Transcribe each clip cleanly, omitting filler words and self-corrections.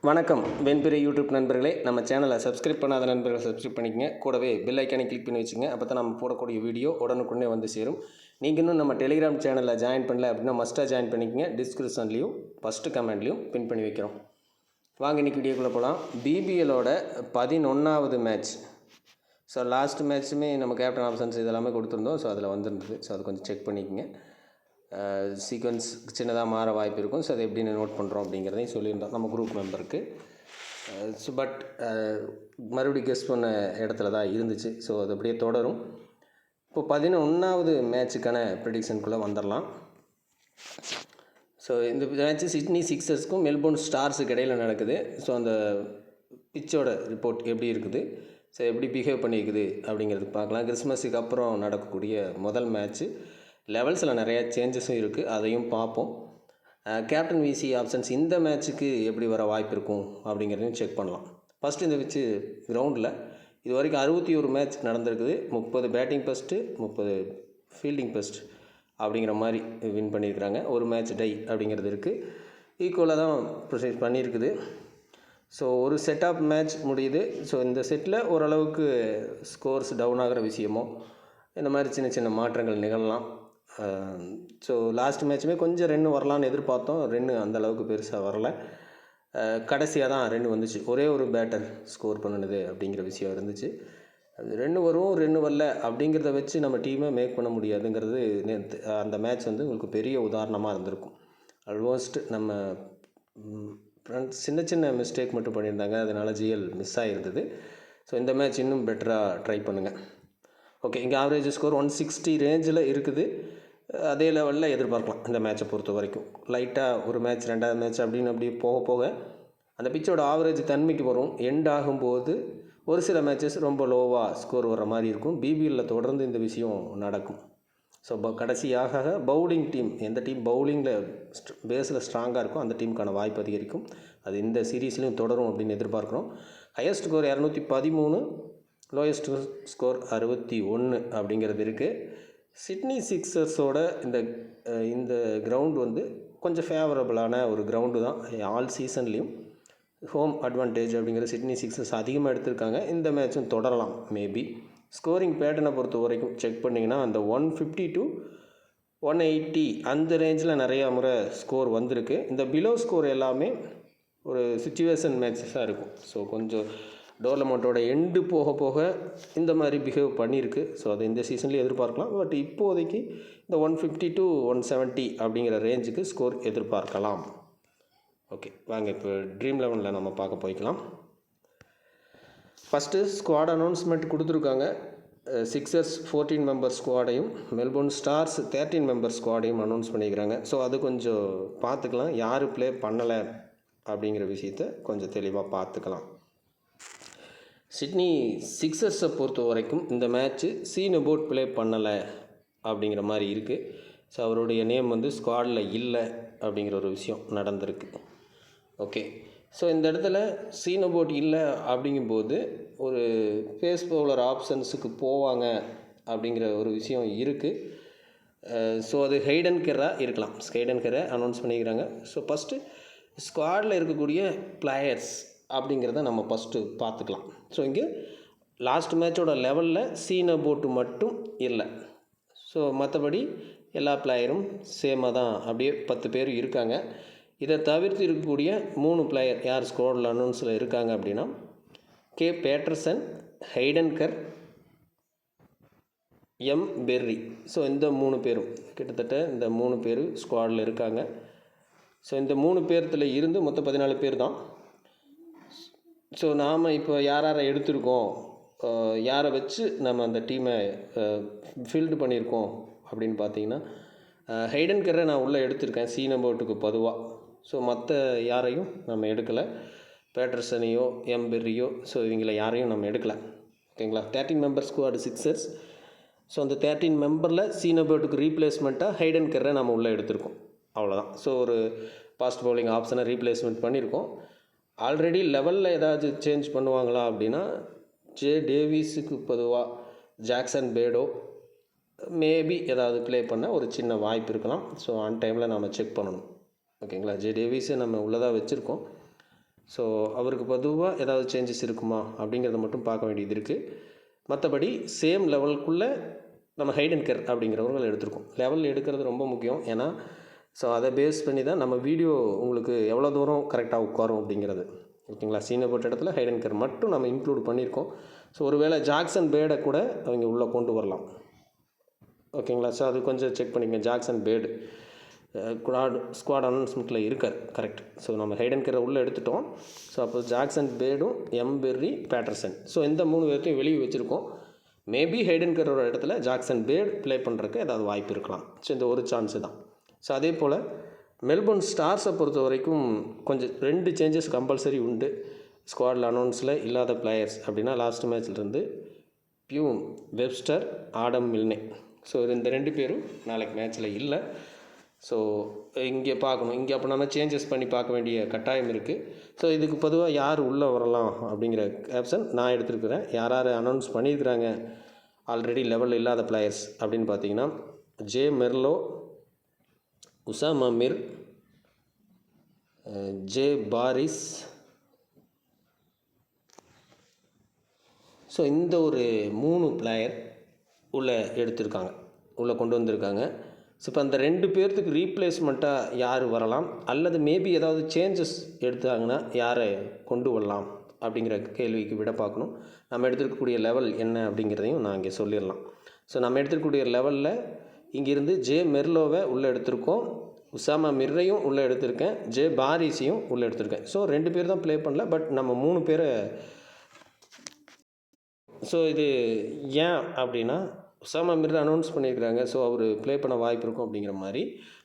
வணக்கம் வெண்பிறை யூடியூப் நண்பர்களே, நம்ம சேனலை சப்ஸ்கிரைப் பண்ணாத நண்பர்களை சப்ஸ்கிரைப் பண்ணிக்கங்க. கூடவே பெல் ஐக்கானை கிளிக் பண்ணி வச்சுங்க. அப்போ தான் நம்ம போடக்கூடிய வீடியோ உடனுக்குடனே வந்து சேரும். நீங்கள் இன்னும் நம்ம டெலிகிராம் சேனலில் ஜாயின் பண்ணல அப்படின்னா மஸ்ட்டாக ஜாயின் பண்ணிக்கங்க. டிஸ்கிரிப்ஷன்லேயும் ஃபஸ்ட்டு கமெண்ட்லேயும் பின் பண்ணி வைக்கிறோம். வாங்க இன்றைக்கி வீடியோக்குள்ளே போகலாம். பிபிஎலோட 11வது மேட்ச். ஸோ லாஸ்ட் மேட்ச்சுமே நம்ம கேப்டன் ஆப்ஷன்ஸ் இதெல்லாமே கொடுத்துருந்தோம். ஸோ அதில் வந்துருந்தது. ஸோ அதை கொஞ்சம் செக் பண்ணிக்கங்க. சீக்வன்ஸ் சின்னதாக மாற வாய்ப்பு இருக்கும். ஸோ அதை எப்படின்னு நோட் பண்ணுறோம் அப்படிங்கிறதையும் சொல்லியிருந்தோம் நம்ம குரூப் மெம்பருக்கு. ஸோ பட் மறுபடியும் கெஸ் பண்ண இடத்துல தான் இருந்துச்சு. ஸோ அது அப்படியே தொடரும். இப்போ 11வது மேட்ச்சுக்கான ப்ரெடிக்ஷனுக்குள்ளே வந்துடலாம். ஸோ இந்த மேட்ச்சு சிட்னி சிக்ஸர்ஸ்க்கும் மெல்போர்ன் ஸ்டார்ஸுக்கு இடையில் நடக்குது. ஸோ அந்த பிச்சோட ரிப்போர்ட் எப்படி இருக்குது, ஸோ எப்படி பிஹேவ் பண்ணியிருக்குது அப்படிங்கிறது பார்க்கலாம். கிறிஸ்மஸுக்கு அப்புறம் நடக்கக்கூடிய முதல் மேட்ச்சு. லெவல்ஸில் நிறையா சேஞ்சஸும் இருக்குது, அதையும் பார்ப்போம். கேப்டன் விசி ஆப்ஷன்ஸ் இந்த மேட்ச்சுக்கு எப்படி வர வாய்ப்பு இருக்கும் அப்படிங்கிறதையும் செக் பண்ணலாம். ஃபஸ்ட்டு இந்த வச்சு கிரவுண்டில் இது வரைக்கும் 61 மேட்ச் நடந்திருக்குது. 30 பேட்டிங் ஃபஸ்ட்டு, 30 ஃபீல்டிங் ஃபஸ்ட் அப்படிங்கிற மாதிரி வின் பண்ணியிருக்கிறாங்க. ஒரு மேட்ச் டை அப்படிங்கிறது இருக்குது. ஈக்குவலாக தான் ப்ரொசீட் பண்ணியிருக்குது. ஸோ ஒரு செட் ஆஃப் மேட்ச் முடியுது. ஸோ இந்த செட்டில் ஓரளவுக்கு ஸ்கோர்ஸ் டவுன் ஆகிற விஷயமோ இந்த மாதிரி சின்ன சின்ன மாற்றங்கள் நிகழலாம். ஸோ லாஸ்ட் மேட்ச்சுமே கொஞ்சம் ரன்னு வரலான்னு எதிர்பார்த்தோம். ரன்னு அந்தளவுக்கு பெருசாக வரலை. கடைசியாக தான் ரன்னு வந்துச்சு. ஒரே ஒரு பேட்டர் ஸ்கோர் பண்ணினது அப்படிங்கிற விஷயம் இருந்துச்சு. அது ரன்னு வரும் ரன்னு வரல அப்படிங்கிறத வச்சு நம்ம டீமை மேக் பண்ண முடியாதுங்கிறது அந்த மேட்ச் வந்து உங்களுக்கு பெரிய உதாரணமாக இருந்திருக்கும். ஆல்மோஸ்ட் நம்ம ஃப்ரெண்ட்ஸ் சின்ன சின்ன மிஸ்டேக் மட்டும் பண்ணியிருந்தாங்க. அதனால் ஜிஎல் மிஸ் ஆகிருந்தது. ஸோ இந்த மேட்ச் இன்னும் பெட்டராக ட்ரை பண்ணுங்கள். ஓகே, இங்கே ஆவரேஜ் ஸ்கோர் 160 ரேஞ்சில் இருக்குது. அதே லெவலில் எதிர்பார்க்கலாம் இந்த மேட்சை பொறுத்த வரைக்கும். லைட்டாக ஒரு மேட்ச், ரெண்டாவது மேட்ச் அப்படின்னு அப்படி போக போக அந்த பிச்சோட ஆவரேஜ் தன்மைக்கு வரும். எண்ட் ஆகும்போது ஒரு சில மேட்சஸ் ரொம்ப லோவாக ஸ்கோர் வர மாதிரி இருக்கும். பிபிஎல்லில் தொடர்ந்து இந்த விஷயம் நடக்கும். ஸோ கடைசியாக பவுலிங் டீம், எந்த டீம் பவுலிங்கில் பேஸில் ஸ்ட்ராங்காக இருக்கும் அந்த டீமுக்கான வாய்ப்பு அதிகரிக்கும். அது இந்த சீரீஸ்லையும் தொடரும் அப்படின்னு எதிர்பார்க்குறோம். ஹையஸ்ட் ஸ்கோர் 213, லோயஸ்ட் ஸ்கோர் 61 அப்படிங்கிறது இருக்குது. சிட்னி சிக்ஸர்ஸோட இந்த கிரவுண்டு வந்து கொஞ்சம் ஃபேவரபுளான ஒரு கிரவுண்டு தான். ஆல் சீசன்லேயும் ஹோம் அட்வான்டேஜ் அப்படிங்கிற சிட்னி சிக்ஸர்ஸ் அதிகமாக எடுத்திருக்காங்க. இந்த மேட்சும் தொடரலாம் மேபி. ஸ்கோரிங் பேட்டர்னை பொறுத்த வரைக்கும் செக் பண்ணிங்கன்னா அந்த 150 to 180 அந்த ரேஞ்சில் நிறையா முறை ஸ்கோர் வந்திருக்கு. இந்த பிலோ ஸ்கோர் எல்லாமே ஒரு சிச்சுவேஷன் மேட்சஸாக இருக்கும். ஸோ கொஞ்சம் டோர்னமெண்ட்டோட எண்டு போக போக இந்த மாதிரி பிஹேவ் பண்ணியிருக்கு. ஸோ அதை இந்த சீசன்லேயும் எதிர்பார்க்கலாம். பட் இப்போதைக்கு இந்த 150 to 170 அப்படிங்கிற ரேஞ்சுக்கு ஸ்கோர் எதிர்பார்க்கலாம். ஓகே, வாங்க இப்போ ட்ரீம் 11 நம்ம பார்க்க போய்க்கலாம். ஃபஸ்ட்டு ஸ்குவாட் அனௌன்ஸ்மெண்ட் கொடுத்துருக்காங்க. சிக்ஸர்ஸ் 14 மெம்பர் ஸ்குவாடையும் மெல்போர்ன் ஸ்டார்ஸ் 13 மெம்பர் ஸ்குவாடையும் அனௌன்ஸ் பண்ணிக்கிறாங்க. ஸோ அது கொஞ்சம் பார்த்துக்கலாம். யார் ப்ளே பண்ணலை அப்படிங்கிற விஷயத்த கொஞ்சம் தெளிவாக பார்த்துக்கலாம். சிட்னி சிக்ஸர்ஸை பொறுத்த வரைக்கும் இந்த மேட்ச்சு சீனபோட் ப்ளே பண்ணலை அப்படிங்கிற மாதிரி இருக்குது. ஸோ அவருடைய நேம் வந்து ஸ்குவாடில் இல்லை அப்படிங்கிற ஒரு விஷயம் நடந்திருக்கு. ஓகே, ஸோ இந்த இடத்துல சீனபோட் இல்லை அப்படிங்கும்போது ஒரு பேஸ் பவுலர் ஆப்ஷன்ஸுக்கு போவாங்க அப்படிங்கிற ஒரு விஷயம் இருக்குது. ஸோ அது ஹெய்டன் கெர்ராக இருக்கலாம். ஹெய்டன் கெர்ரா அனௌன்ஸ் பண்ணிக்கிறாங்க. ஸோ ஃபஸ்ட்டு ஸ்குவாடில் இருக்கக்கூடிய பிளேயர்ஸ் அப்படிங்கிறத நம்ம ஃபஸ்ட்டு பார்த்துக்கலாம். ஸோ இங்கே லாஸ்ட் மேட்சோட லெவலில் சீனபோட்டு மட்டும் இல்லை. ஸோ மற்றபடி எல்லா பிளேயரும் சேமாக தான் அப்படியே 10 பேர் இருக்காங்க. இதை தவிர்த்து இருக்கக்கூடிய 3 பிளேயர் யார் ஸ்குவாடில் அனௌன்ஸில் இருக்காங்க அப்படின்னா K Patterson, Hayden Kerr, M Perry. So இந்த 3 பேரும் கிட்டத்தட்ட இந்த 3 பேர் ஸ்குவாடில் இருக்காங்க. ஸோ இந்த 3 பேர்த்தில் இருந்து மொத்தம் 14 பேர் தான். ஸோ நாம் இப்போ யாரை எடுத்திருக்கோம், யாரை வச்சு நம்ம அந்த டீமை ஃபீல்டு பண்ணியிருக்கோம் அப்படின்னு பார்த்தீங்கன்னா ஹெய்டன் கெர்ரை நான் உள்ளே எடுத்திருக்கேன் சீனபோட்டுக்கு பொதுவாக. ஸோ மற்ற யாரையும் நம்ம எடுக்கலை. பேட்டர்சனையோ எம்பெர்ரியோ ஸோ இவங்களை யாரையும் நம்ம எடுக்கலை. ஓகேங்களா. 13 மெம்பர் ஸ்குவாடு சிக்ஸர்ஸ். ஸோ அந்த 13 மெம்பரில் சீனபோட்டுக்கு ரீப்ளேஸ்மெண்ட்டாக ஹெய்டன் கெர்ரை நம்ம உள்ளே எடுத்திருக்கோம். அவ்வளோதான். ஸோ ஒரு ஃபாஸ்ட் பவுலிங் ஆப்ஷனை ரீப்ளேஸ்மெண்ட் பண்ணியிருக்கோம். ஆல்ரெடி லெவலில் ஏதாவது சேஞ்ச் பண்ணுவாங்களா அப்படின்னா ஜே டேவிஸுக்கு பொதுவாக ஜாக்சன் பேடோ மேபி ஏதாவது ப்ளே பண்ண ஒரு சின்ன வாய்ப்பு இருக்கலாம். ஸோ ஆன் டைமில் நம்ம செக் பண்ணணும். ஓகேங்களா. ஜே டேவிஸை நம்ம உள்ளதாக வச்சுருக்கோம். ஸோ அவருக்கு பொதுவாக ஏதாவது சேஞ்சஸ் இருக்குமா அப்படிங்கிறத மட்டும் பார்க்க வேண்டியது இருக்குது. மற்றபடி சேம் லெவலுக்குள்ளே நம்ம ஹைடன் கேர் அப்படிங்கிறவர்கள் எடுத்திருக்கோம். லெவல் எடுக்கிறது ரொம்ப முக்கியம். ஏன்னா ஸோ அதை பேஸ் பண்ணி தான் நம்ம வீடியோ உங்களுக்கு எவ்வளோ தூரம் கரெக்டாக உட்காரும் அப்படிங்கிறது. ஓகேங்களா? சீனை போட்ட இடத்துல ஹைடன் கேர் மட்டும் நம்ம இன்க்ளூட் பண்ணியிருக்கோம். ஸோ ஒருவேளை ஜாக்சன் பேடை கூட அவங்க உள்ளே கொண்டு வரலாம். ஓகேங்களா? ஸோ அது கொஞ்சம் செக் பண்ணிக்கங்க. ஜாக்சன் பேடு ஸ்குவாட் அனௌன்ஸ்மெண்ட்டில் இருக்கார். கரெக்ட். ஸோ நம்ம ஹைடன் கேரை உள்ளே எடுத்துட்டோம். ஸோ அப்போ ஜாக்சன் பேடும் எம்பெர்ரி பேட்டர்சன், ஸோ இந்த 3 பேர்த்தையும் வெளியே வச்சுருக்கோம். மேபி ஹைடன் கேரோட இடத்துல ஜாக்சன் பேட் ப்ளே பண்ணுறதுக்கு ஏதாவது வாய்ப்பு இருக்கலாம். ஸோ இந்த ஒரு சான்ஸு தான். ஸோ அதே போல் மெல்போர்ன் ஸ்டார்ஸை பொறுத்த வரைக்கும் கொஞ்சம் 2 சேஞ்சஸ் கம்பல்சரி உண்டு. ஸ்குவாடில் அனௌன்ஸில் இல்லாத பிளேயர்ஸ் அப்படின்னா லாஸ்ட் மேட்ச்லேருந்து Beau, Webster, Adam Milne. So இந்த 2 பேரும் நாளைக்கு மேட்ச்சில் இல்லை. ஸோ இங்கே பார்க்கணும். இங்கே அப்போ நம்ம சேஞ்சஸ் பண்ணி பார்க்க வேண்டிய கட்டாயம் இருக்குது. ஸோ இதுக்கு பொதுவாக யார் உள்ளே வரலாம் அப்படிங்கிற ஆப்ஷன் நான் எடுத்துருக்கிறேன். யார் யார் அனௌன்ஸ் பண்ணியிருக்கிறாங்க ஆல்ரெடி லெவலில் இல்லாத பிளேயர்ஸ் அப்படின்னு பார்த்தீங்கன்னா J Merlo, Usama Mir, J Paris. So இந்த ஒரு 3 பிளேயர் உள்ளே எடுத்திருக்காங்க, உள்ளே கொண்டு வந்திருக்காங்க. ஸோ இப்போ அந்த 2 பேர்த்துக்கு ரீப்ளேஸ்மெண்ட்டாக யார் வரலாம், அல்லது மேபி ஏதாவது சேஞ்சஸ் எடுத்தாங்கன்னா யாரை கொண்டு வரலாம் அப்படிங்கிற கேள்விக்கு விட பார்க்கணும். நம்ம எடுத்துருக்கக்கூடிய லெவல் என்ன அப்படிங்கிறதையும் நான் இங்கே சொல்லிடலாம். ஸோ நம்ம எடுத்துருக்கக்கூடிய லெவலில் இங்கேருந்து ஜே மெர்லோவை உள்ளே எடுத்திருக்கோம், உசாமா மிர்ரையும் உள்ளே எடுத்திருக்கேன், ஜே பாரிஸையும் உள்ளே எடுத்திருக்கேன். ஸோ 2 பேர் தான் ப்ளே பண்ணல, பட் நம்ம 3 பேரை. ஸோ இது ஏன் அப்படின்னா உசாமா மிர் அனௌன்ஸ் பண்ணியிருக்கிறாங்க. ஸோ அவர் ப்ளே பண்ண வாய்ப்பு இருக்கும் அப்படிங்கிற மாதிரி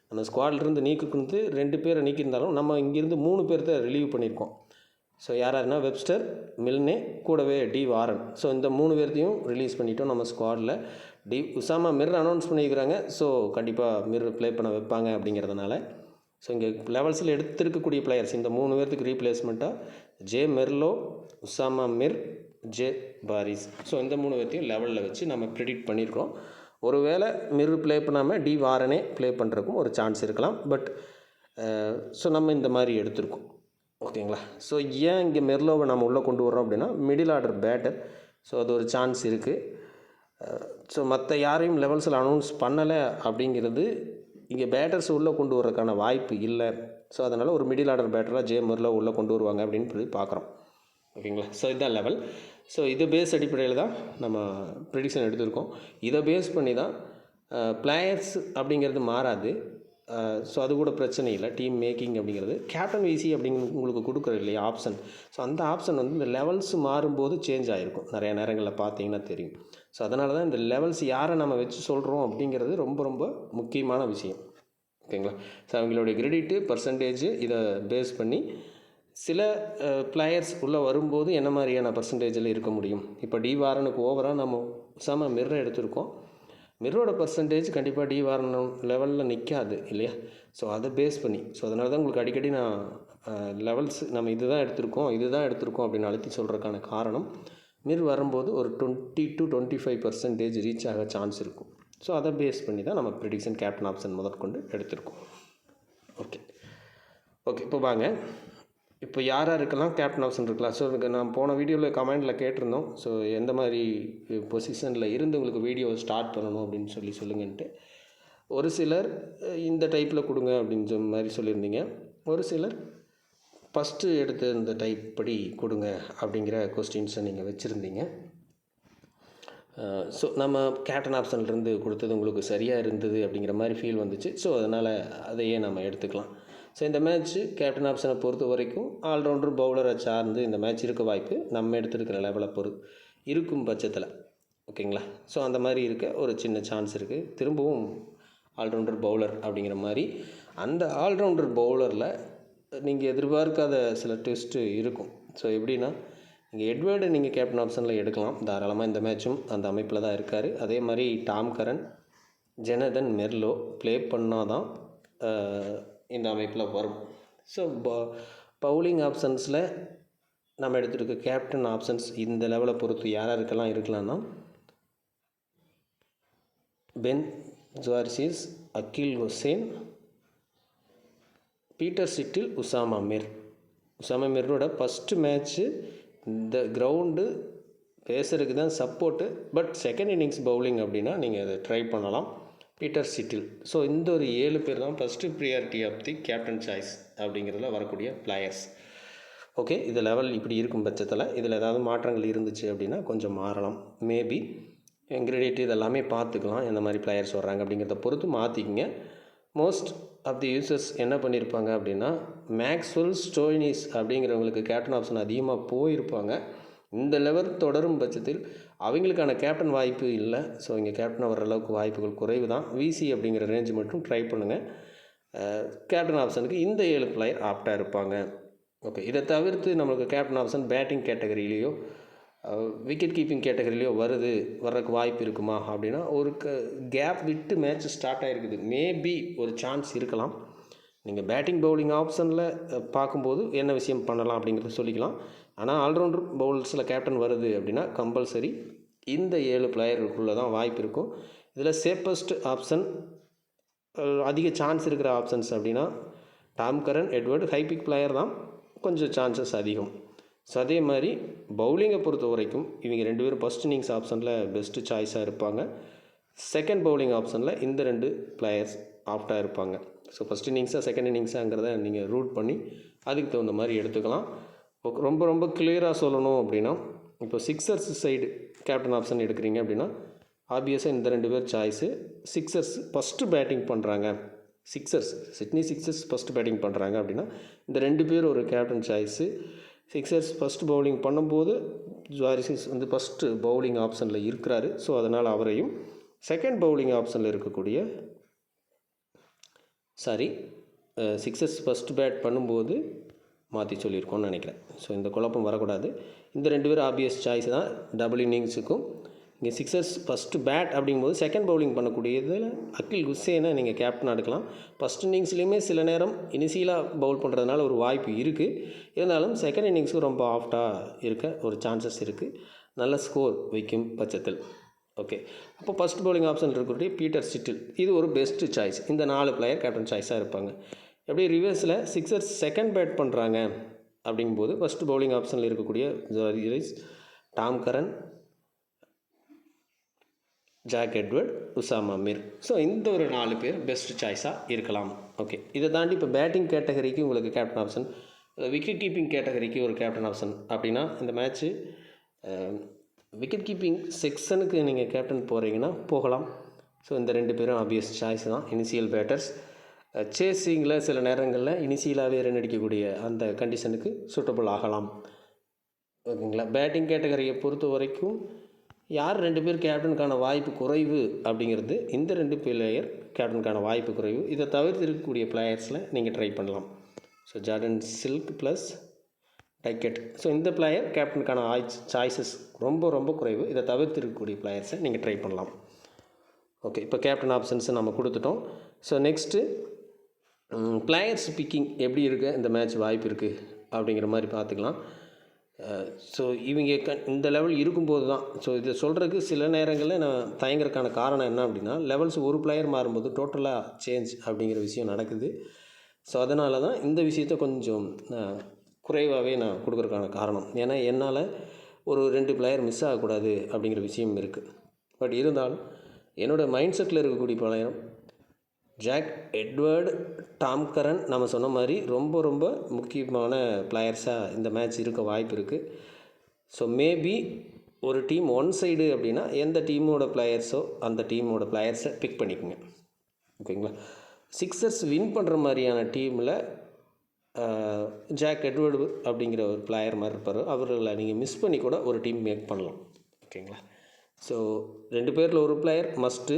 நம்ம ஸ்குவாட்லேருந்து நீக்கிட்டு 2 பேரை நீக்கியிருந்தாலும் நம்ம இங்கேருந்து 3 பேர் தான் ரிலீவ் பண்ணியிருக்கோம். ஸோ யாருன்னா வெப்ஸ்டர், மில்னே, கூடவே டி வாரன். ஸோ இந்த 3 பேர்த்தையும் ரிலீஸ் பண்ணிட்டோம் நம்ம ஸ்குவாடில். உசாமா மிர் அனௌன்ஸ் பண்ணியிருக்கிறாங்க. ஸோ கண்டிப்பாக மிர் ப்ளே பண்ண வைப்பாங்க அப்படிங்கிறதுனால ஸோ இங்கே லெவல்ஸில் எடுத்திருக்கக்கூடிய பிளேயர்ஸ் இந்த 3 பேர்த்துக்கு ரீப்ளேஸ்மெண்ட்டாக J Merlo, Usama Mir, J Paris. So இந்த 3 பேர்த்தையும் லெவலில் வச்சு நம்ம ப்ரெடிக்ட் பண்ணியிருக்கோம். ஒருவேளை மிர் ப்ளே பண்ணாமல் டி வாரனே ப்ளே பண்ணுறதுக்கும் ஒரு சான்ஸ் இருக்கலாம். பட் ஸோ நம்ம இந்த மாதிரி எடுத்திருக்கோம். ஓகேங்களா? ஸோ ஏன் இங்கே மெர்லோவை நம்ம உள்ளே கொண்டு வரோம் அப்படின்னா மிடில் ஆர்டர் பேட்டர். ஸோ அது ஒரு சான்ஸ் இருக்குது. ஸோ மற்ற யாரையும் லெவல்ஸில் அனௌன்ஸ் பண்ணலை அப்படிங்கிறது இங்கே பேட்டர்ஸ் உள்ளே கொண்டு வர்றதுக்கான வாய்ப்பு இல்லை. ஸோ அதனால் ஒரு மிடில் ஆர்டர் பேட்டராக ஜே மெர்லோ உள்ளே கொண்டு வருவாங்க அப்படின்னு சொல்லி பார்க்குறோம். ஓகேங்களா? ஸோ இதுதான் லெவல். ஸோ இது பேஸ் அடிப்படையில் தான் நம்ம ப்ரெடிக்ஷன் எடுத்திருக்கோம். இதை பேஸ் பண்ணி தான் பிளேயர்ஸ் அப்படிங்கிறது மாறாது. ஸோ அது கூட பிரச்சனை இல்லை. டீம் மேக்கிங் அப்படிங்கிறது கேப்டன் விசி அப்படிங்கிறது உங்களுக்கு கொடுக்குறது இல்லையா ஆப்ஷன். ஸோ அந்த ஆப்ஷன் வந்து இந்த லெவல்ஸ் மாறும்போது சேஞ்ச் ஆகிருக்கும். நிறைய நேரங்களில் பார்த்தீங்கன்னா தெரியும். ஸோ அதனால தான் இந்த லெவல்ஸ் யாரை நம்ம வச்சு சொல்கிறோம் அப்படிங்கிறது ரொம்ப ரொம்ப முக்கியமான விஷயம். ஓகேங்களா? ஸோ அவங்களுடைய கிரெடிட்டு பர்சன்டேஜ் இதை பேஸ் பண்ணி சில பிளேயர்ஸ் உள்ளே வரும்போது என்ன மாதிரியான பர்சன்டேஜில் இருக்க முடியும். இப்போ டி வாரனுக்கு ஓவராக நம்ம உசாமா மிர்ரை எடுத்திருக்கோம். மிர்ரோட பர்சன்டேஜ் கண்டிப்பாக டி வாரன் லெவலில் நிற்காது இல்லையா? ஸோ அதை பேஸ் பண்ணி ஸோ அதனால தான் உங்களுக்கு அடிக்கடி நான் லெவல்ஸ் நம்ம இதுதான் எடுத்திருக்கோம் அப்படின்னு அழுத்தி சொல்கிறதுக்கான காரணம் மிர் வரும்போது ஒரு 20 to 25% ரீச் ஆக சான்ஸ் இருக்கும். ஸோ அதை பேஸ் பண்ணி தான் நம்ம ப்ரெடிக்ஷன் கேப்டன் ஆப்ஷன் முதற்கொண்டு எடுத்திருக்கோம். ஓகே இப்போ வாங்க, இப்போ யார் யாருக்கெல்லாம் கேப்டன் ஆப்ஷன் இருக்கலாம். ஸோ நான் போன வீடியோவில் கமெண்டில் கேட்டிருந்தோம். ஸோ எந்த மாதிரி பொசிஷனில் இருந்து உங்களுக்கு வீடியோ ஸ்டார்ட் பண்ணணும் அப்படின்னு சொல்லுங்கன்ட்டு. ஒரு சிலர் இந்த டைப்பில் கொடுங்க அப்படின்ற மாதிரி சொல்லியிருந்தீங்க. ஒரு சிலர் ஃபஸ்ட்டு எடுத்த இந்த டைப் படி கொடுங்க அப்படிங்கிற கொஸ்டின்ஸை நீங்கள் வச்சுருந்தீங்க. ஸோ நம்ம கேப்டன் ஆப்ஷன்லேருந்து கொடுத்தது உங்களுக்கு சரியாக இருந்தது அப்படிங்கிற மாதிரி ஃபீல் வந்துச்சு. ஸோ அதனால் அதையே நம்ம எடுத்துக்கலாம். ஸோ இந்த மேட்ச்சு கேப்டன் ஆப்ஷனை பொறுத்த வரைக்கும் ஆல்ரவுண்டர் பவுலரை சார்ந்து இந்த மேட்ச் இருக்க வாய்ப்பு நம்ம எடுத்துருக்கிற லெவலை இருக்கும் பட்சத்தில். ஓகேங்களா? ஸோ அந்த மாதிரி இருக்க ஒரு சின்ன சான்ஸ் இருக்குது. திரும்பவும் ஆல்ரவுண்டர் பவுலர் அப்படிங்கிற மாதிரி அந்த ஆல்ரவுண்டர் பவுலரில் நீங்கள் எதிர்பார்க்காத சில டெஸ்ட்டு இருக்கும். ஸோ எப்படின்னா நீங்கள் எட்வர்டு நீங்கள் கேப்டன் ஆப்ஷனில் எடுக்கலாம் தாராளமாக. இந்த மேட்சும் அந்த அமைப்பில் தான் இருக்கார். அதே மாதிரி டாம் கரன், ஜெனதன் மெர்லோ ப்ளே பண்ணால் தான் இந்த அமைப்பில் வரும். ஸோ பவுலிங் ஆப்ஷன்ஸில் நம்ம எடுத்துருக்க கேப்டன் ஆப்ஷன்ஸ் இந்த லெவலை பொறுத்து யாராருக்கெல்லாம் இருக்கலாம்னா Ben Dwarshuis, Akeal Hosein, Peter Siddle, Usama Mir. உசாமா மிரோட ஃபஸ்ட்டு மேட்ச்சு இந்த கிரவுண்டு பேசருக்கு தான் support. But second innings bowling அப்படின்னா நீங்கள் அதை ட்ரை பண்ணலாம். பீட்டர் சிட்டில். ஸோ இந்த ஒரு 7 பேர் தான் first priority of the captain choice அப்படிங்கிறதுல வரக்கூடிய பிளேயர்ஸ். ஓகே, இது லெவல் இப்படி இருக்கும் பட்சத்தில் இதில் ஏதாவது மாற்றங்கள் இருந்துச்சு அப்படின்னா கொஞ்சம் மாறலாம். மேபி இன்க்ரிடியேட் இதெல்லாமே பார்த்துக்கலாம், எந்த மாதிரி பிளேயர்ஸ் வர்றாங்க அப்படிங்கிறத பொறுத்து மாற்றிக்கிங்க. மோஸ்ட் ஆஃப் தி யூசர்ஸ் என்ன பண்ணியிருப்பாங்க அப்படின்னா மேக்ஸ்வெல் ஸ்டோய்னிஸ் அப்படிங்கிறவங்களுக்கு கேப்டன் ஆப்ஷன் அதிகமாக போயிருப்பாங்க. இந்த லெவல் தொடரும் பட்சத்தில் அவங்களுக்கான கேப்டன் வாய்ப்பு இல்லை. ஸோ இங்கே கேப்டன் வர்ற அளவுக்கு வாய்ப்புகள் குறைவு தான். விசி அப்படிங்கிற ரேஞ்சு மட்டும் ட்ரை பண்ணுங்கள். கேப்டன் ஆப்ஷனுக்கு இந்த 7 பிளேயர் ஆப்டாக இருப்பாங்க. ஓகே, இதை தவிர்த்து நம்மளுக்கு கேப்டன் ஆப்ஷன் பேட்டிங் கேட்டகரியிலையோ விக்கெட் கீப்பிங் கேட்டகரியிலையோ வர்றதுக்கு வாய்ப்பு இருக்குமா அப்படின்னா ஒரு கேப் விட்டு மேட்ச் ஸ்டார்ட் ஆகிருக்குது. மேபி ஒரு சான்ஸ் இருக்கலாம். நீங்கள் பேட்டிங் பவுலிங் ஆப்ஷனில் பார்க்கும்போது என்ன விஷயம் பண்ணலாம் அப்படிங்கிறத சொல்லிக்கலாம். ஆனால் ஆல்ரவுண்டர் பவுலர்ஸில் கேப்டன் வருது அப்படின்னா கம்பல்சரி இந்த 7 பிளேயருக்குள்ளே தான் வாய்ப்பு இருக்கும். இதில் சேஃபஸ்ட் ஆப்ஷன் அதிக சான்ஸ் இருக்கிற ஆப்ஷன்ஸ் அப்படின்னா டாம் கரன், எட்வர்டு ஹைபிக் பிளேயர் தான், கொஞ்சம் சான்சஸ் அதிகம். ஸோ அதே மாதிரி பவுலிங்கை பொறுத்த வரைக்கும் இவங்க 2 பேரும் ஃபஸ்ட் இன்னிங்ஸ் ஆப்ஷனில் பெஸ்ட்டு சாய்ஸாக இருப்பாங்க. செகண்ட் பவுலிங் ஆப்ஷனில் இந்த 2 பிளேயர்ஸ் ஆப்டாக இருப்பாங்க. ஸோ ஃபஸ்ட் இன்னிங்ஸாக செகண்ட் இன்னிங்ஸாங்கிறத நீங்கள் ரூட் பண்ணி அதுக்கு தகுந்த மாதிரி எடுத்துக்கலாம். ரொம்ப ரொம்ப கிளியராக சொல்லணும் அப்படின்னா இப்போ சிக்ஸர்ஸ் சைடு கேப்டன் ஆப்ஷன் எடுக்கிறீங்க அப்படின்னா ஆப்வியஸாக இந்த 2 பேர் சாய்ஸு. சிக்ஸர்ஸ் ஃபஸ்ட்டு பேட்டிங் பண்ணுறாங்க, சிட்னி சிக்ஸர்ஸ் ஃபஸ்ட்டு பேட்டிங் பண்ணுறாங்க அப்படின்னா இந்த 2 பேர் ஒரு captain choice. Sixers first bowling பண்ணும்போது ஜாரிஸ் வந்து ஃபஸ்ட்டு பவுலிங் ஆப்ஷனில் இருக்கிறாரு. ஸோ அதனால் அவரையும் செகண்ட் பவுலிங் ஆப்ஷனில் இருக்கக்கூடிய சிக்ஸர்ஸ் ஃபஸ்ட்டு பேட் பண்ணும்போது மாற்றி சொல்லியிருக்கோன்னு நினைக்கிறேன். ஸோ இந்த குழப்பம் வரக்கூடாது. இந்த 2 பேர் ஆப்வியஸ் சாய்ஸ் தான் டபுள் இன்னிங்ஸுக்கும். இங்கே சிக்ஸர்ஸ் ஃபஸ்ட்டு பேட் அப்படிங்கும்போது செகண்ட் பவுலிங் பண்ணக்கூடியதில் அகில் ஹுசேனை நீங்கள் கேப்டனாக எடுக்கலாம். ஃபஸ்ட் இன்னிங்ஸ்லேயுமே சில நேரம் இனிஷியலாக பவுல் பண்ணுறதுனால ஒரு வாய்ப்பு இருக்குது. இருந்தாலும் செகண்ட் இன்னிங்ஸுக்கு ரொம்ப ஆஃப்டாக இருக்க ஒரு சான்சஸ் இருக்குது, நல்ல ஸ்கோர் வைக்கும் பட்சத்தில். ஓகே, அப்போ ஃபஸ்ட் பவுலிங் ஆப்ஷன் இருக்கக்கூடிய பீட்டர் சிட்டில் இது ஒரு பெஸ்ட்டு சாய்ஸ். இந்த 4 பிளேயர் கேப்டன் சாய்ஸாக இருப்பாங்க. எப்படி ரிவர்ஸில் சிக்ஸர்ஸ் செகண்ட் பேட் பண்ணுறாங்க அப்படிங்கும்போது ஃபஸ்ட்டு பவுலிங் ஆப்ஷனில் இருக்கக்கூடிய Dwarshuis, Tom Curran, Jack Edward, Usama Mir. So இந்த ஒரு 4 பேர் பெஸ்ட் சாய்ஸாக இருக்கலாம். ஓகே, இதை தாண்டி இப்போ பேட்டிங் கேட்டகரிக்கு உங்களுக்கு கேப்டன் ஆப்ஷன், விக்கெட் கீப்பிங் கேட்டகரிக்கு ஒரு கேப்டன் ஆப்ஷன் அப்படின்னா இந்த மேட்ச்சு விக்கெட் கீப்பிங் செக்ஷனுக்கு நீங்கள் கேப்டன் போகிறீங்கன்னா போகலாம். ஸோ இந்த 2 பேரும் ஆப்வியஸ் சாய்ஸ் தான். இனிஷியல் பேட்டர்ஸ் சேஸிங்கில் சில நேரங்களில் இனிஷியலாகவே ரன் அடிக்கக்கூடிய அந்த கண்டிஷனுக்கு சூட்டபுள் ஆகலாம். ஓகேங்களா. பேட்டிங் கேட்டகரியை பொறுத்த வரைக்கும் யார் 2 பேர் கேப்டனுக்கான வாய்ப்பு குறைவு அப்படிங்கிறது இந்த 2 பிளேயர் கேப்டனுக்கான வாய்ப்பு குறைவு. இதை தவிர்த்து இருக்கக்கூடிய பிளேயர்ஸில் நீங்கள் ட்ரை பண்ணலாம். ஸோ ஜார்டன் சில்க் ப்ளஸ் டைக்கெட். ஸோ இந்த பிளேயர் கேப்டனுக்கான சாய்ஸஸ் ரொம்ப ரொம்ப குறைவு. இதை தவிர்த்து இருக்கக்கூடிய பிளேயர்ஸை நீங்கள் ட்ரை பண்ணலாம். ஓகே, இப்போ கேப்டன் ஆப்ஷன்ஸை நம்ம கொடுத்துட்டோம். ஸோ நெக்ஸ்ட்டு பிளேயர்ஸ் பிக்கிங் எப்படி இருக்குது, இந்த மேட்ச் வாய்ப்பு இருக்குது அப்படிங்கிற மாதிரி பார்த்துக்கலாம். ஸோ இவங்க இந்த லெவல் இருக்கும்போது தான். ஸோ இதை சொல்கிறதுக்கு சில நேரங்களில் நான் தயங்குறதுக்கான காரணம் என்ன அப்படின்னா லெவல்ஸ் ஒரு பிளேயர் மாறும்போது டோட்டலாக சேஞ்ச் அப்படிங்கிற விஷயம் நடக்குது. ஸோ அதனால தான் இந்த விஷயத்தை கொஞ்சம் குறைவாகவே நான் கொடுக்குறதுக்கான காரணம். ஏன்னா என்னால் ஒரு 2 பிளேயர் மிஸ் ஆகக்கூடாது அப்படிங்கிற விஷயம் இருக்குது. பட் இருந்தாலும் என்னோடய மைண்ட் செட்டில் இருக்கக்கூடிய player Jack Edward, Tom Curran நம்ம சொன்ன மாதிரி ரொம்ப ரொம்ப முக்கியமான பிளேயர்ஸாக இந்த மேட்ச் இருக்க வாய்ப்பு இருக்குது. ஸோ மேபி ஒரு டீம் ஒன் சைடு அப்படின்னா எந்த டீமோட பிளேயர்ஸோ அந்த டீமோட பிளேயர்ஸை பிக் பண்ணிக்கோங்க. ஓகேங்களா. சிக்ஸர்ஸ் வின் பண்ணுற மாதிரியான டீமில் ஜாக் எட்வர்டு அப்படிங்கிற ஒரு பிளேயர் மாதிரி இருப்பார். அவர்களை நீங்கள் மிஸ் பண்ணி கூட ஒரு டீம் மேக் பண்ணலாம். ஓகேங்களா. ஸோ 2 பேரில் ஒரு பிளேயர் மஸ்ட்டு.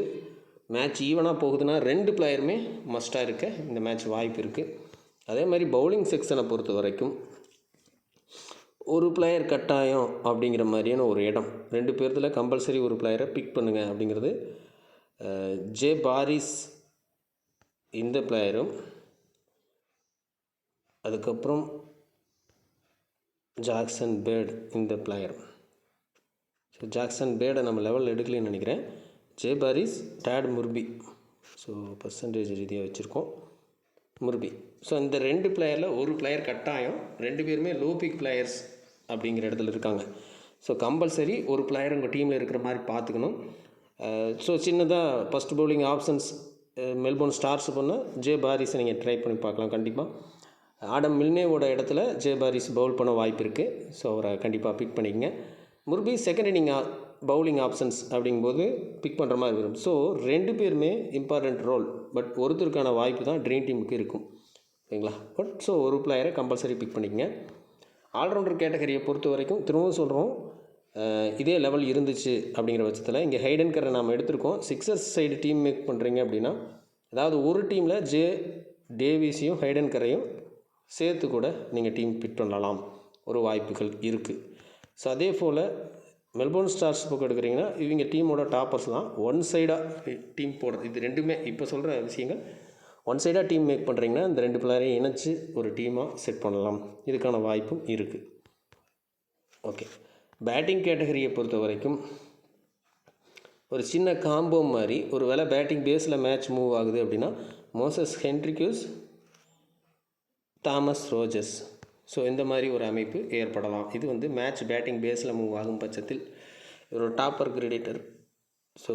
மேட்ச் ஈவனாக போகுதுன்னா 2 பிளேயருமே மஸ்ட்டாக இருக்க இந்த மேட்ச் வாய்ப்பு இருக்குது. அதே மாதிரி பவுலிங் செக்ஷனை பொறுத்த வரைக்கும் ஒரு பிளேயர் கட்டாயம் அப்படிங்கிற மாதிரியான ஒரு இடம். 2 பேர்த்தில் கம்பல்சரி ஒரு பிளேயரை பிக் பண்ணுங்கள் அப்படிங்கிறது ஜே பாரிஸ் இந்த பிளேயரும், அதுக்கப்புறம் ஜாக்சன் பேர்டு இந்த பிளேயர். ஸோ ஜாக்சன் பேர்டை நம்ம லெவலில் எடுக்கலன்னு நினைக்கிறேன். J Paris, Todd Murphy. So percentage ரீதியாக வச்சுருக்கோம். முர்பி. ஸோ இந்த 2 பிளேயரில் ஒரு பிளேயர் கட்டாயம், 2 பேருமே லோ பிக் பிளேயர்ஸ் அப்படிங்கிற இடத்துல இருக்காங்க. ஸோ கம்பல்சரி ஒரு பிளேயர் உங்கள் டீமில் இருக்கிற மாதிரி பார்த்துக்கணும். ஸோ சின்னதாக first bowling options Melbourne stars பண்ணால் ஜே பாரிஸை நீங்கள் ட்ரை பண்ணி பார்க்கலாம். கண்டிப்பாக ஆடம் மில்னேவோட இடத்துல ஜே பாரிஸ் பவுல் பண்ண வாய்ப்பு இருக்குது. ஸோ அவரை கண்டிப்பாக பிக் பண்ணிக்கங்க. முர்பி செகண்ட் இன்னிங் பவுலிங் ஆப்ஷன்ஸ் அப்படிங்கும்போது பிக் பண்ணுற மாதிரி வரும். ஸோ 2 பேருமே இம்பார்ட்டண்ட் ரோல், பட் ஒருத்தருக்கான வாய்ப்பு தான் ட்ரீம் டீமுக்கு இருக்கும், ஓகேங்களா. பட் ஸோ ஒரு பிளேயரை கம்பல்சரி பிக் பண்ணிக்கங்க. ஆல்ரவுண்டர் கேட்டகரியை பொறுத்த வரைக்கும் திரும்பவும் சொல்கிறோம், இதே லெவல் இருந்துச்சு அப்படிங்கிற பட்சத்தில் இங்கே ஹைடன் கரை நாம் எடுத்திருக்கோம். சிக்ஸர்ஸ் சைடு டீம் மேக் பண்ணுறீங்க அப்படின்னா, அதாவது ஒரு டீமில் ஜே டேவிஸையும் ஹைடன் கரையும் சேர்த்து கூட நீங்கள் டீம் பிக் பண்ணலாம், ஒரு வாய்ப்புகள் இருக்குது. ஸோ அதே போல் மெல்போர்ன் ஸ்டார்ஸ் பக்கம் எடுக்கிறீங்கன்னா இவங்க டீமோட டாப்பர்ஸ் தான். ஒன் சைடாக டீம் போடுறது, இது ரெண்டுமே இப்போ சொல்கிற விஷயங்கள். ஒன் சைடாக டீம் மேக் பண்ணுறீங்கன்னா இந்த 2 பிளேயரையும் இணைச்சி ஒரு டீமாக செட் பண்ணலாம், இதுக்கான வாய்ப்பும் இருக்குது. ஓகே, பேட்டிங் கேட்டகரியை பொறுத்த வரைக்கும் ஒரு சின்ன காம்போ மாதிரி, ஒரு வேளை பேட்டிங் பேஸில் மேட்ச் மூவ் ஆகுது அப்படின்னா மோசஸ் ஹென்ட்ரிக்யூஸ், தாமஸ் ரோஜர்ஸ், ஸோ இந்த மாதிரி ஒரு அமைப்பு ஏற்படலாம். இது வந்து மேட்ச் பேட்டிங் பேஸில் மூவ் ஆகும் பட்சத்தில் ஒரு டாப்பர் கிரெடிட்டர். ஸோ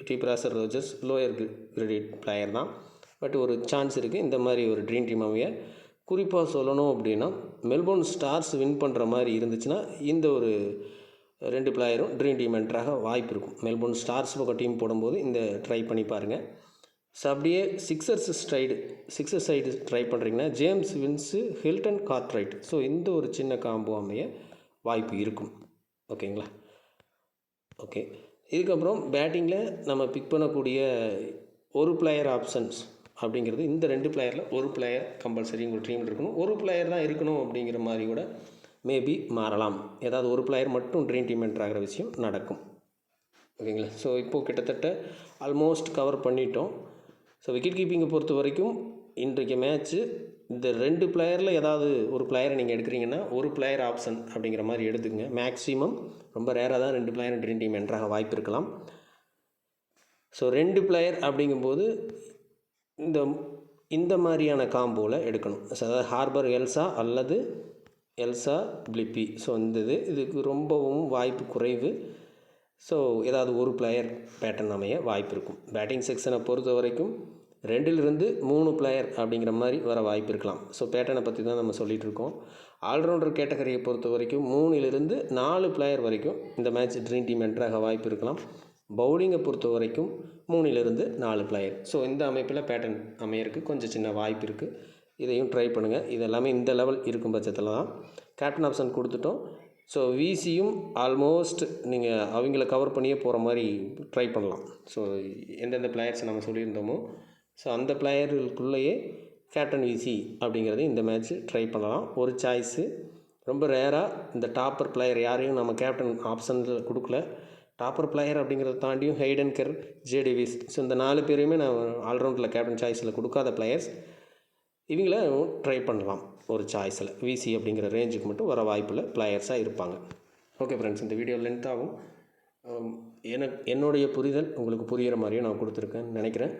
டி பிராசர் ரோஜர்ஸ் லோயர் கிரெடிட் பிளேயர் தான், பட் ஒரு சான்ஸ் இருக்குது இந்த மாதிரி ஒரு ட்ரீம் டீம் அமைய. குறிப்பாக சொல்லணும் அப்படின்னா மெல்போர்ன் ஸ்டார்ஸ் வின் பண்ணுற மாதிரி இருந்துச்சுன்னா இந்த ஒரு 2 பிளேயரும் ட்ரீம் டீம் என்ட்ராக வாய்ப்பு இருக்கும். மெல்போர்ன் ஸ்டார்ஸ் பக்கம் டீம் போடும்போது இந்த ட்ரை பண்ணி பாருங்கள். ஸோ அப்படியே சிக்ஸர் சைடு ட்ரை பண்ணுறீங்கன்னா James wins, Hilton Cartwright, so இந்த ஒரு சின்ன காம்போ அமைய வாய்ப்பு இருக்கும், ஓகேங்களா. ஓகே, இதுக்கப்புறம் பேட்டிங்கில் நம்ம பிக் பண்ணக்கூடிய ஒரு பிளேயர் ஆப்ஷன்ஸ் அப்படிங்கிறது இந்த 2 பிளேயரில் ஒரு பிளேயர் கம்பல்சரி உங்கள் டீமில் இருக்கணும். ஒரு பிளேயர் தான் இருக்கணும் அப்படிங்கிற மாதிரி கூட மேபி மாறலாம். ஏதாவது ஒரு பிளேயர் மட்டும் ட்ரீம் டீம் என்ட்ராகிற விஷயம் நடக்கும், ஓகேங்களா. ஸோ இப்போது கிட்டத்தட்ட ஆல்மோஸ்ட் கவர் பண்ணிட்டோம். ஸோ விக்கெட் கீப்பிங்கை பொறுத்த வரைக்கும் இன்றைக்கு மேட்ச்சு இந்த 2 பிளேயரில் ஏதாவது ஒரு பிளேயரை நீங்கள் எடுக்கிறீங்கன்னா ஒரு பிளேயர் ஆப்ஷன் அப்படிங்கிற மாதிரி எடுத்துக்கங்க. மேக்ஸிமம் ரொம்ப ரேராக தான் 2 பிளேயர் ட்ரீம் டீம் என்ட்ராக வாய்ப்பு இருக்கலாம். ஸோ 2 பிளேயர் அப்படிங்கும்போது இந்த மாதிரியான காம்போவில் எடுக்கணும். ஸோ அதாவது ஹார்பர் எல்சா அல்லது எல்சா பிளிப்பி, ஸோ இதுக்கு ரொம்பவும் வாய்ப்பு குறைவு. ஸோ ஏதாவது ஒரு பிளேயர் பேட்டர்ன் அமைய வாய்ப்பு இருக்கும். பேட்டிங் செக்ஷனை பொறுத்த வரைக்கும் 2லிருந்து 3 பிளேயர் அப்படிங்கிற மாதிரி வர வாய்ப்பு இருக்கலாம். ஸோ பேட்டர்னை பற்றி தான் நம்ம சொல்லிகிட்டு இருக்கோம். ஆல்ரவுண்டர் கேட்டகரியை பொறுத்த வரைக்கும் 3லிருந்து 4 பிளேயர் வரைக்கும் இந்த மேட்ச் ட்ரீம் டீம் என்ட்ராக வாய்ப்பு இருக்கலாம். பவுலிங்கை பொறுத்த வரைக்கும் 3லிருந்து 4 பிளேயர். ஸோ இந்த அமைப்பில் பேட்டர்ன் அமையறதுக்கு கொஞ்சம் சின்ன வாய்ப்பு இருக்குது. இதையும் ட்ரை பண்ணுங்கள். இது எல்லாமே இந்த லெவல் இருக்கும் பட்சத்தில் தான் கேப்டன் ஆப்ஷன் கொடுத்துட்டோம். ஸோ விசியும் ஆல்மோஸ்ட் நீங்கள் அவங்கள கவர் பண்ணியே போகிற மாதிரி ட்ரை பண்ணலாம். ஸோ எந்தெந்த பிளேயர்ஸை நம்ம சொல்லியிருந்தோமோ ஸோ அந்த பிளேயர்களுக்குள்ளேயே கேப்டன் விசி அப்படிங்கிறது இந்த மேட்ச்சு ட்ரை பண்ணலாம். ஒரு சாய்ஸு. ரொம்ப ரேராக இந்த டாப்பர் பிளேயர் யாரையும் நம்ம கேப்டன் ஆப்ஷனில் கொடுக்கல. டாப்பர் பிளேயர் அப்படிங்கிறத தாண்டியும் ஹைடன் கர், ஜே டேவிஸ், ஸோ இந்த 4 பேரையுமே நான் ஆல்ரவுண்டில் கேப்டன் சாய்ஸில் கொடுக்காத பிளேயர்ஸ். இவங்கள ட்ரை பண்ணலாம் ஒரு சாய்ஸில். விசி அப்படிங்கிற ரேஞ்சுக்கு மட்டும் வர வாய்ப்பில் பிளேயர்ஸாக இருப்பாங்க. ஓகே ஃப்ரெண்ட்ஸ், இந்த வீடியோ லென்த் ஆகும். என்னுடைய புரிதல் உங்களுக்கு புரிகிற மாதிரியே நான் கொடுத்துருக்கேன்னு நினைக்கிறேன்.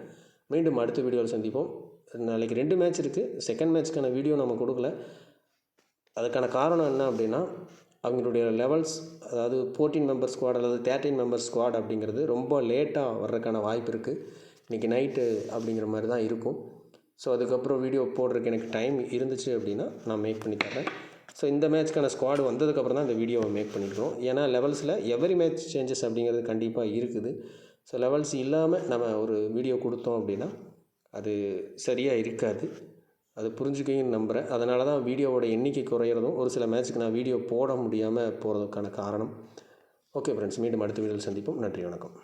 மீண்டும் அடுத்த வீடியோவில் சந்திப்போம். நாளைக்கு 2 மேட்ச் இருக்குது. செகண்ட் மேட்ச்க்கான வீடியோ நம்ம கொடுக்கல. அதுக்கான காரணம் என்ன அப்படின்னா அவங்களுடைய லெவல்ஸ், அதாவது 14 மெம்பர் ஸ்குவாட் அல்லது 13 மெம்பர் ஸ்குவாட் அப்படிங்கிறது ரொம்ப லேட்டாக வர்றதுக்கான வாய்ப்பு இருக்குது. இன்றைக்கி நைட்டு அப்படிங்கிற மாதிரி தான் இருக்கும். ஸோ அதுக்கப்புறம் வீடியோ போடுறதுக்கு எனக்கு டைம் இருந்துச்சு அப்படின்னா நான் மேக் பண்ணி தரேன். ஸோ இந்த மேட்ச்க்கான ஸ்குவாடு வந்ததுக்கப்புறம் தான் இந்த வீடியோவை மேக் பண்ணியிருக்கோம். ஏன்னா லெவல்ஸில் எவரி மேட்ச் சேஞ்சஸ் அப்படிங்கிறது கண்டிப்பாக இருக்குது. ஸோ லெவல்ஸ் இல்லாமல் நம்ம ஒரு வீடியோ கொடுத்தோம் அப்படின்னா அது சரியாக இருக்காது. அது புரிஞ்சுக்கிங்கன்னு நம்புகிறேன். அதனால தான் வீடியோவோட எண்ணிக்கை குறையிறதும், ஒரு சில மேட்ச்சுக்கு நான் வீடியோ போட முடியாமல் போகிறதுக்கான காரணம். ஓகே ஃப்ரெண்ட்ஸ், மீண்டும் அடுத்த வீடியோவில் சந்திப்போம். நன்றி, வணக்கம்.